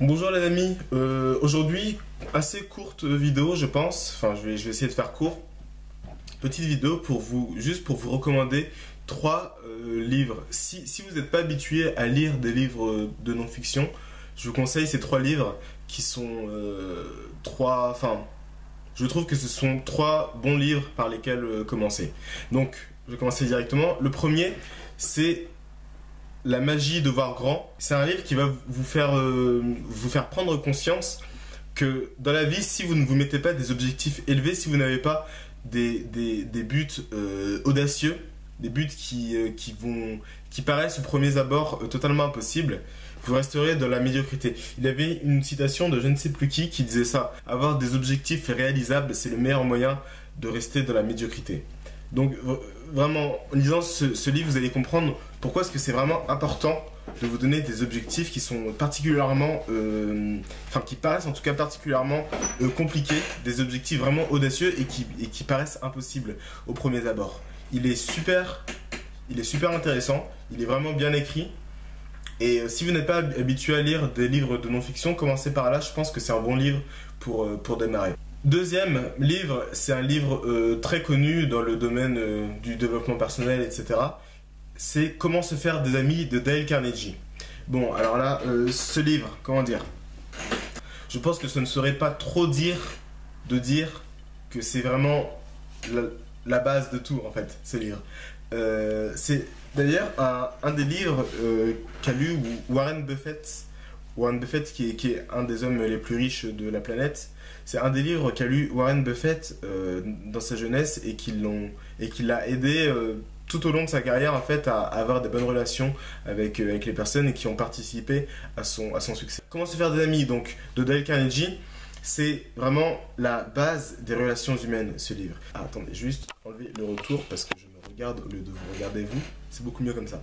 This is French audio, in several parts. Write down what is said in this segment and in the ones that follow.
Bonjour les amis, aujourd'hui assez courte vidéo je pense, enfin je vais essayer de faire court. Petite vidéo pour vous, juste pour vous recommander trois livres. Si vous n'êtes pas habitué à lire des livres de non-fiction, je vous conseille ces trois livres qui sont je trouve que ce sont trois bons livres par lesquels commencer. Donc je vais commencer directement. Le premier c'est La magie de voir grand. C'est un livre qui va vous faire prendre conscience que dans la vie, si vous ne vous mettez pas des objectifs élevés, si vous n'avez pas des buts audacieux, des buts qui paraissent au premier abord totalement impossibles, vous resterez dans la médiocrité. Il y avait une citation de je ne sais plus qui disait ça: avoir des objectifs réalisables, c'est le meilleur moyen de rester dans la médiocrité. Donc vraiment, en lisant ce livre, vous allez comprendre pourquoi est-ce que c'est vraiment important de vous donner des objectifs qui sont particulièrement, qui paraissent en tout cas particulièrement compliqués, des objectifs vraiment audacieux et qui paraissent impossibles au premier abord. Il est super intéressant, il est vraiment bien écrit. Et si vous n'êtes pas habitué à lire des livres de non-fiction, commencez par là, je pense que c'est un bon livre pour démarrer. Deuxième livre, c'est un livre très connu dans le domaine du développement personnel, etc. C'est Comment se faire des amis de Dale Carnegie. Bon, alors là, ce livre, comment dire? Je pense que ce ne serait pas trop dire que c'est vraiment la base de tout, en fait, ce livre. C'est d'ailleurs un des livres qu'a lu Warren Buffett. Warren Buffett qui est un des hommes les plus riches de la planète. C'est un des livres qu'a lu Warren Buffett dans sa jeunesse et qui l'a aidé tout au long de sa carrière en fait à avoir des bonnes relations avec les personnes et qui ont participé à son succès. Comment se faire des amis donc de Dale Carnegie, c'est vraiment la base des relations humaines, ce livre. Ah, attendez, juste enlever le retour parce que je me regarde au lieu de vous regarder vous. C'est beaucoup mieux comme ça.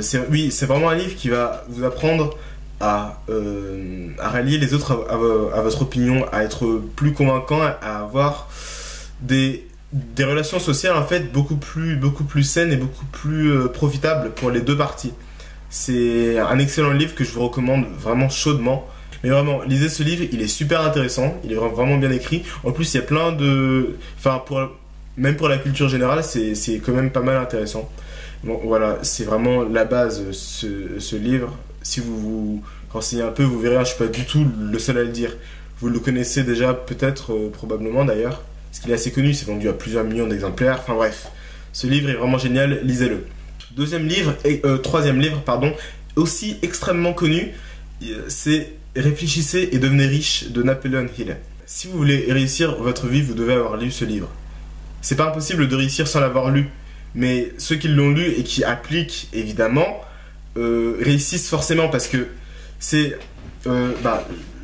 C'est vraiment un livre qui va vous apprendre à rallier les autres à votre opinion, à être plus convaincant, à avoir des relations sociales en fait beaucoup plus saines et beaucoup plus profitables pour les deux parties. C'est un excellent livre que je vous recommande vraiment chaudement. Mais vraiment, lisez ce livre, il est super intéressant, il est vraiment bien écrit. En plus, il y a plein de... même pour la culture générale, c'est quand même pas mal intéressant. Bon, voilà, c'est vraiment la base, ce livre. Si vous vous renseignez un peu, vous verrez, je ne suis pas du tout le seul à le dire. Vous le connaissez déjà, peut-être, probablement d'ailleurs. Parce qu'il est assez connu, c'est vendu à plusieurs millions d'exemplaires. Enfin bref, ce livre est vraiment génial, lisez-le. Troisième livre, pardon, aussi extrêmement connu, c'est Réfléchissez et devenez riche de Napoleon Hill. Si vous voulez réussir votre vie, vous devez avoir lu ce livre. C'est pas impossible de réussir sans l'avoir lu, mais ceux qui l'ont lu et qui appliquent, évidemment, réussissent forcément parce que c'est... je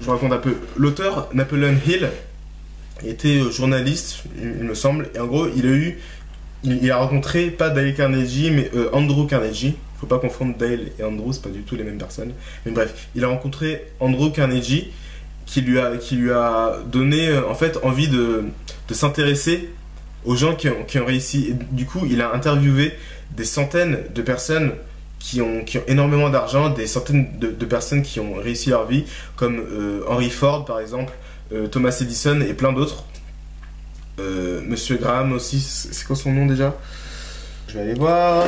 vous raconte un peu. L'auteur, Napoleon Hill, était journaliste, il me semble, et en gros, il a rencontré, pas Dale Carnegie, mais Andrew Carnegie. Faut pas confondre Dale et Andrew, c'est pas du tout les mêmes personnes. Mais bref, il a rencontré Andrew Carnegie qui lui a donné en fait envie de s'intéresser aux gens qui ont réussi. Et du coup, il a interviewé des centaines de personnes qui ont énormément d'argent, des centaines de personnes qui ont réussi leur vie, comme Henry Ford par exemple, Thomas Edison et plein d'autres. Monsieur Graham aussi, c'est quoi son nom déjà? Je vais aller voir.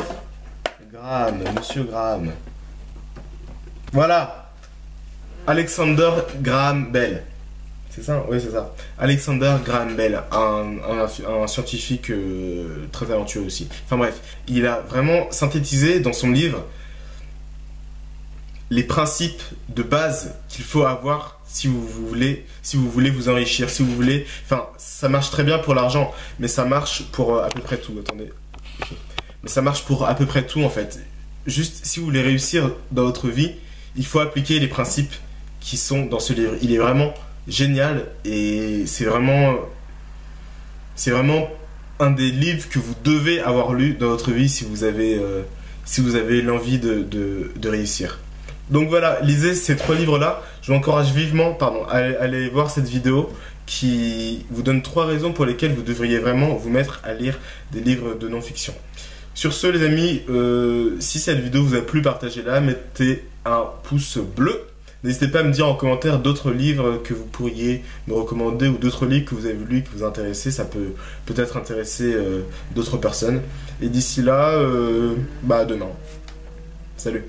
Monsieur Graham. Voilà. Alexander Graham Bell. C'est ça? Oui, c'est ça. Alexander Graham Bell, un scientifique très talentueux aussi. Enfin bref, il a vraiment synthétisé dans son livre les principes de base qu'il faut avoir si vous voulez vous enrichir, si vous voulez... Enfin, ça marche très bien pour l'argent, mais ça marche pour à peu près tout. Attendez. Mais ça marche pour à peu près tout en fait. Juste, si vous voulez réussir dans votre vie, il faut appliquer les principes qui sont dans ce livre. Il est vraiment génial et c'est vraiment un des livres que vous devez avoir lu dans votre vie si vous avez l'envie de réussir. Donc voilà, lisez ces trois livres-là. Je vous encourage vivement, à aller voir cette vidéo qui vous donne trois raisons pour lesquelles vous devriez vraiment vous mettre à lire des livres de non-fiction. Sur ce les amis, si cette vidéo vous a plu, partagez-la, mettez un pouce bleu N'hésitez pas à me dire en commentaire d'autres livres que vous pourriez me recommander ou d'autres livres que vous avez lus et que vous intéressez. Ça peut peut-être intéresser d'autres personnes. Et d'ici là, à demain. Salut.